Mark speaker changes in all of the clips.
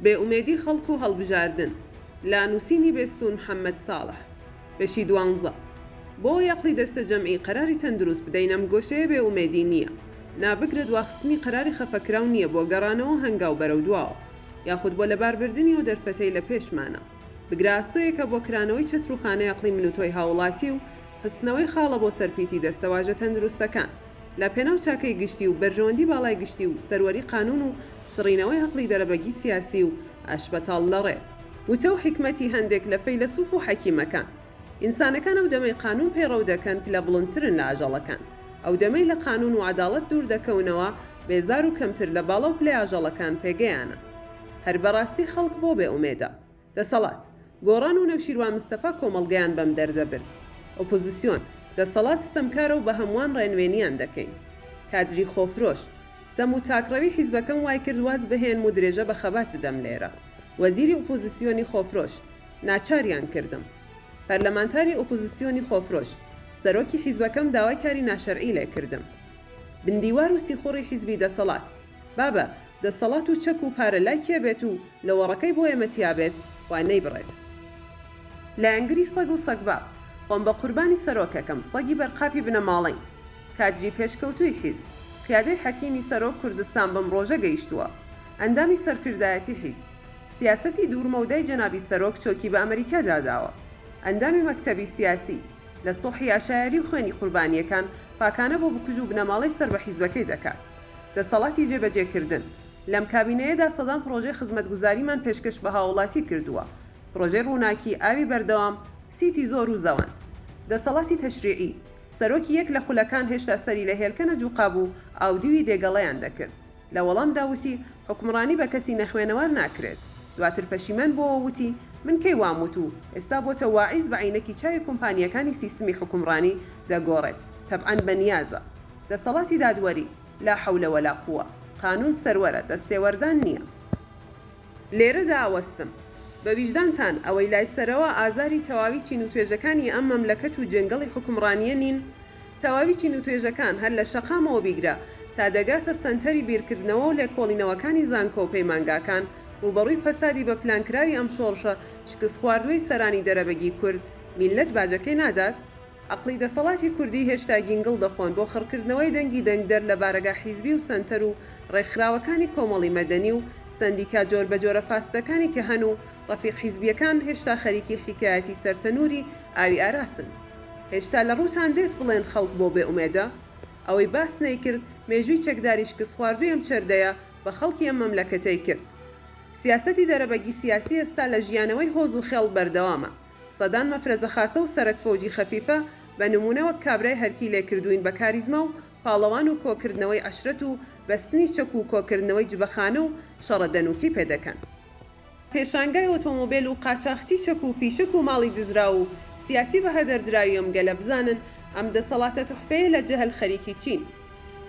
Speaker 1: بێئومێدی خەڵک و هەڵبژاردن لا نووسینی بێستون محەممەد ساڵح بەشی 12 بۆ یەقلی دەستە جەمعی قەراری تەندروست بدەین ئەم گۆشەیە بێئومێدی نییە نابگرێت واخستنی قەراری خەفەکراو نییە بۆ گەڕانەوە هەنگاو بەرەو دواوە یاخود بۆ لەباربردنی و دەرفەتەی لە پێشمانە بگراسۆیەکە بۆ کرانەوەی چەتروخانە یەقلی منوتۆی هاوڵاتی و هەستنەوەی خاڵە بۆ سەرپیتی دەستەواژە تەندروستەکان لە پێناو چاکەی گشتی و بەرژەوەندی باڵای گشتی و سەروەری قانون و سڕینەوەی هەقلی دەرەبەگی سیاسی و ئاشبەتاڵ لەڕێ وتە و حکمەتی هەندێک لە فەیلسوف و حەکیمەکان ئینسانەکان ئەو دەمەی قانون پەیڕەو دەکەن کە لە بڵندترن لە ئاژەڵەکان ئەو دەمەی لە قانون و عەداڵەت دوور دەکەونەوە بێزار و کەمتر لە باڵە و پلەی ئاژەڵەکان پێگەیانە هەر بەڕاستی خەڵک بۆ بێئومێدە دەسەڵات گۆڕان و نەوشیروان مستەفا کۆمەڵگەیان بەم دەردەبرن ئۆپۆزیسیۆن دەسەڵات ستەمکارە و بە هەمووان ڕێنوێنیان دەکەین کادری خۆفرۆش ستەم و تاکڕەوی حیزبەکەم وای کرد واز بهێن و درێژە بە خەبات بدەم لێرە وەزیری ئۆپۆزیسیۆنی خۆفرۆش ناچاریان کردم پەرلەمانتاری ئۆپۆزیسیۆنی خۆفرۆش سەرۆکی حیزبەکەم داوای کاری ناشەرعی لێ کردم بندیوار و سیخۆڕی حیزبی دەسەڵات بابە دەسەڵات و چەک و پارە لای کێ بێت و لە وەڕەکەی بۆ ئێمەتیا بێت وای نەیبڕێت لە ئەنگری سەگ و سەگباب خۆم بە قوربانی سەرۆکەکەم سەگی بەرقاپی بنەماڵەین کادری پێشکەوتووی حیزب قیادەی حەکیمی سەرۆک کوردستان بەم ڕۆژە گەیشتووە ئەندامی سەرکردایەتی حیزب سیاسەتی دوورمەودای جەنابی سەرۆک چۆکی بە ئەمریکا داداوە ئەندامی مەکتەبی سیاسی لە سۆحی ئاشایری و خوێنی قوربانیەکان پاکانە بۆ بکوژ و بنەماڵەی سەر بە حیزبەکەی دەکات دەسەڵاتی جێبەجێکردن لەم کابینەیەدا سەدان پرۆژەی خزمەتگوزاریمان پێشکەش بە هاوڵاتی کردووە پرۆژەی ڕووناکی ئاوی بەردەوام سیتی زۆر و زەوەند دەسەڵاتی تەشریعی سەرۆکی یەک لە خولەکان هێشتا سەری لە هێلکە نەجووقا بوو ئاودیوی دێگەڵەیان دەکرد لە وەڵام داوتی حکومڕانی بە کەسی نەخوێنەوار ناکرێت دواتر پەشیمەن بۆەوە وتی من کەی واموت و ئێستا بۆتە واعیز بە عینەکی چاوی کۆمپانیەکانی سیستمی حکومڕانی دەگۆڕێت تەبعەن بەنیازە دەسەڵاتی دادوەری لا حەولە وەلا قووە قانون سەروەرە دەستێوەردان نییە لێرەدا ئاوەستم بە ویژدانتان ئەوەی لای سەرەوە ئازاری تەواوی چین و توێژەکانی ئەم مەملەکەت و جەنگەڵی حکومڕانیە نین تەواوی چین و توێژەکان هەر لە شەقامەوە بیگرە تا دەگاتە سەنتەری بیرکردنەوە و لێکۆڵینەوەکانی زانکۆ و پەیمانگاکان ڕوبەڕووی فەسادی بە پلانکراوی ئەم شۆڕشە شکست خواردووی سەرانی دەرەبەگی کورد میلەت باجەکەی نادات عەقڵی دەسەڵاتی کوردی هێشتا گینگڵ دەخۆن بۆ خڕکردنەوەی دەنگی دەنگدەر لە بارەگا حیزبی و سەنتەر و ڕێکخراوەکانی کۆمەڵی مەدەنی و سەندیکا جۆر بە جۆرە فاستەکانی کە هەن و ڕەفیق حیزبیەکان هێشتا خەریکی حیکایەتی سەرتەنووری ئاوی ئاراستن هێشتا لە ڕووتان دێت بڵێن خەڵک بۆ بێئومێدە ئەوەی باس نەیکرد مێژووی چەکداری شکست خواردووی ئەم چەردەیە بە خەڵکی ئەم مەملەکەتەی کرد سیاسەتی دەرەبەگی سیاسی ئێستا لە ژیانەوەی هۆز و خێڵ بەردەوامە سەدان مەفرەزە خاسە و سەرک فۆجی خەفیفە بە نمونەوە کابرای هەرکی لێکردوین بە کاریزما و پاڵەوان و کۆکردنەوەی عەشرەت و بەستنی چەک و کۆکردنەوەی جبەخانە و شەڕە دەنووکی پێدەکەن پێشانگای ئۆتۆمۆبیل و قاچاقچی چەک و فیشک و ماڵی دزرا و سیاسی بە هەدەردراوی ئەم گەلە بزانن ئەم دەسەڵاتە توحفەیە لە جەهل خەریکی چین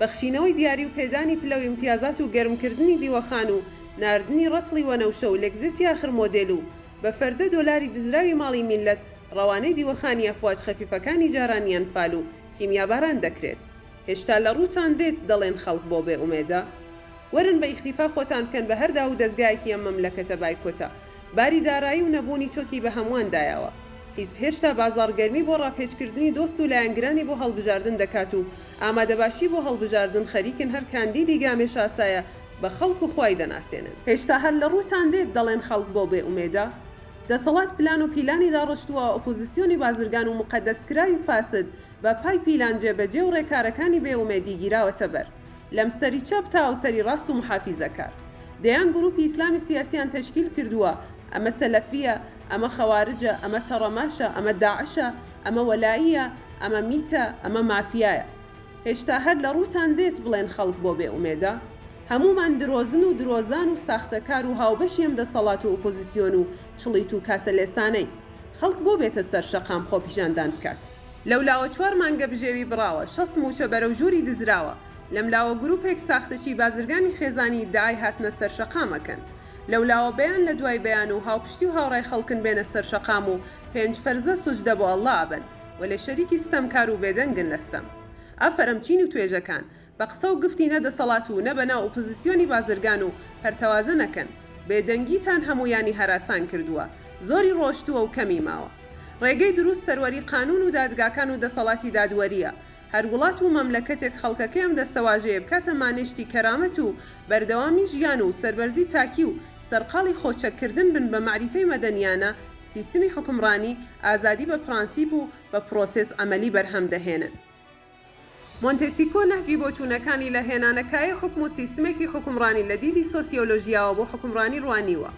Speaker 1: بەخشینەوەی دیاری و پێدانی پلە و ئیمتیازات و گەرمکردنی دیوەخان و ناردنی ڕەچڵی وەنەوشە و لێکزسی آخر مۆدێل و بە فەردە دۆلاری دزراوی ماڵی میلەت ڕەوانەی دیوەخانی ئەفواج خەفیفەکانی جارانیان فال و کیمیاباران دەکرێت هێشتا لە ڕووتان دێت دەڵێن خەڵک بۆ بێئومێدە وەرن بە ئیختیفا خۆتان بکەن بە هەردا و دەستگایەکی ئەم مەملەکەتە بایکۆتە باری دارایی و نەبوونی چۆکی بە هەمووان دایەوە حیزب هێشتا بازاڕگەرمی بۆ ڕاپێچکردنی دۆست و لایەنگرانی بۆ هەڵبژاردن دەکات و ئامادەباشی بۆ هەڵبژاردن خەریکن هەر کاندیدی گامێش ئاسایە بە خەڵک و خوای دەناسێنن هێشتا هەر لە ڕووتان دێت دەڵێن خەڵک بۆ بێئومێدە دەسەڵات پلان و پیلانی داڕشتووە ئۆپۆزیسیۆنی بازرگان و مقەدەسکراوی فاسد بە پای پیلان جێبەجێ و ڕێکارەکانی بێئومێدی گیراوەتە بەر لەم سەری چەپ تا و سەری ڕاست و محافیزەکار دەیان گروپی ئیسلامی سیاسیان تەشکیل کردووە ئەمە سەلەفیە ئەمە خەوارجە ئەمە تەڕەماشە ئەمە داعشە ئەمە وەلاییە ئەمە میتە ئەمە مافیایە هێشتا هەر لە ڕووتان دێت بڵێن خەڵک بۆ بێئومێدە هەمومان درۆزن و درۆزان و ساختەکار و هاوبەشی ئەم دەسەڵات و ئۆپۆزیسیۆن و چڵیت و کاسە لێسانەی خەڵک بۆ بێتە سەر شەقام خۆ پیژاندان بکات لەولاوە 4 مانگە بژێوی بڕاوە 6 موچە بەرەو ژووری دزراوە لەملاوە گروپێک ساختەچی بازرگانی خێزانی داعی هاتنە سەر شەقامەکەن لەولاوە بەیان لە دوای بەیان و هاوپشتی و هاوڕای خەڵکن بێنە سەر شەقام و 5 فەرزە سوجدە بۆ ئەڵڵا بن و لە شەریکی ستەمکار و بێدەنگن لەستەم ئەفەرم چین و توێژەکان بە قسە و گفتی نەدەسەڵات و نەبەنا ئۆپۆزیسیۆنی بازرگان و هەرتەوازە نەکەن بێدەنگیتان هەمویانی هەراسان کردووە، زۆری ڕۆشتووە و کەمی ماوە. ڕێگەی دروست سەروەری قانون و دادگاکان و دەسەڵاتی دادوەریە. هەر وڵات و مەملەکەتێک خەڵکەکەیان دەستەواژەیە بکاتە مانیشتی کەرامەت و بەردەوامی ژیان و سەربەرزی تاکی و سەرقاڵی خۆچەکردن بن بە معریفەی مەدەنیانە، سیستمی حکمڕانی ئازادی بە پرانسیپ و بە پرۆسێس ئەمەلی بەرهەم دەهێنن. مۆنتێسیکۆ نەهجی بۆچوونەکانی لە هێنانەکایە حکم و سیستمێکی حکمڕانی لە دیدی سۆسیۆلۆژیاوە بۆ حکمڕانی ڕوانیوە،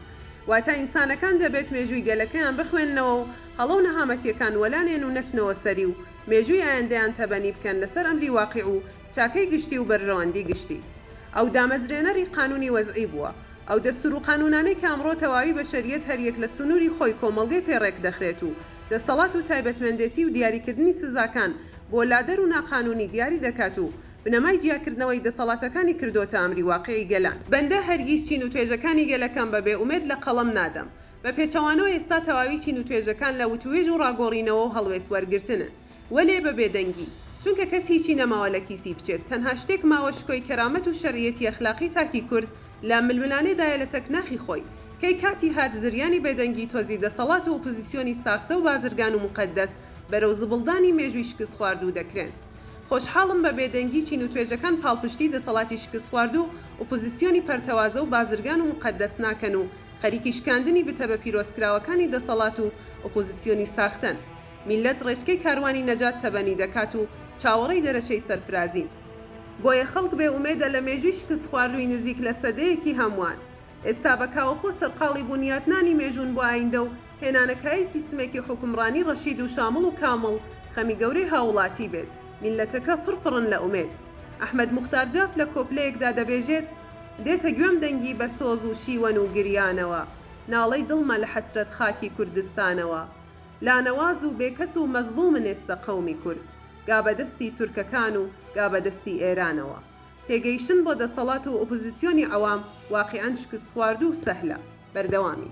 Speaker 1: واتە ئینسانەکان دەبێت مێژووی گەلەکەیان بخوێننەوە و هەڵە و نەهامەتیەکان وەلانێن و نەچنەوە سەری و مێژووی ئایندەیان تەبەنی بکەن لەسەر ئەمری واقع و چاکەی گشتی و بەرژەوەندی گشتی. ئەو دامەزرێنەری قانونی وەزعی بووە. ئەو دەستور و قانونانەی کە ئەمڕۆ تەواوی بەشەریەت هەریەک لە سنووری خۆی کۆمەڵگەی پێڕێک دەخرێت و دەسەڵات و تایبەتمەندێتی و دیاریکردنی سزاکان بۆ لادەر و ناقانونی دیاری دەکات و بنەمای جیاکردنەوەی دەسەڵاتەکانی کردوتە ئەمری واقعی گەلان. بەندە هەرگیز چین و توێژەکانی گەلەکان بەبێ ئومێد لە قەڵەم نادەم. بە پێچەوانەوە ئێستا تەواوی چین و توێژەکان لە وتوێژ و ڕاگۆڕینەوە و هەڵوێست وەرگرتنن، وەلێ بە بێدەنگی، چونکە کەس هیچی نەماوە لە کیسی بچێت. تەنها شتێک ماوە شکۆی کەرامەت و شەریعەتی ئەخلاقی تاکی کورد لە ململانەدایە لە تەکناخی خۆی، کەی کاتی هات زریانی بێدەنگی تۆزی دەسەڵات و ئۆپۆزیسیۆنی ساختە و بازرگان و مقەدەس بەرەو زبڵدانی مێژووی شکست خواردوو دەکرێن. خۆشحاڵم بە بێدەنگی چین و توێژەکان پاڵپشتی دەسەڵاتی شکست خوارد و ئۆپۆزیسیۆنی پەرتەوازە و بازرگان و مقەدەس ناکەن و خەریکی شکاندنی بتە بە پیرۆزکراوەکانی دەسەڵات و ئۆپۆزیسیۆنی ساختن. میلەت ڕێچکەی کاروانی نەجات تەبەنی دەکات و چاوەڕێی دەرەچەی سەرفرازین. بۆیە خەڵک بێ ئومێدە لە مێژووی شکست خواردووی نزیک لە سەدەیەکی هەمووان. ئێستا بە کاوەخۆ سەرقاڵی بنیاتنانی مێژوون بۆ ئایندە و هێنانەکایی سیستمێکی حکمڕانی ڕەشید و شامڵ و کامڵ خەمی گەورەی هاوڵاتی بێت. میلەتەکە پڕپڕن لە ئومێد. ئەحمەد موختار جاف لە کۆپلەیەکدا دەبێژێت دێتە گوێم دەنگی بە سۆز و شیوەن و گریانەوە، ناڵەی دڵمە لە حەسرەت خاکی کوردستانەوە، لانەواز و بێکەس و مەزلومن ئێستا قەومی کورد، گا بەدەستی تورکەکان و گا بەدەستی ئێرانەوە. تێگەیشتن بۆ دەسەڵات و ئۆپۆزیسیۆنی عەوام واقیعەن شکست خواردوو سەهلە. بەردەوامی.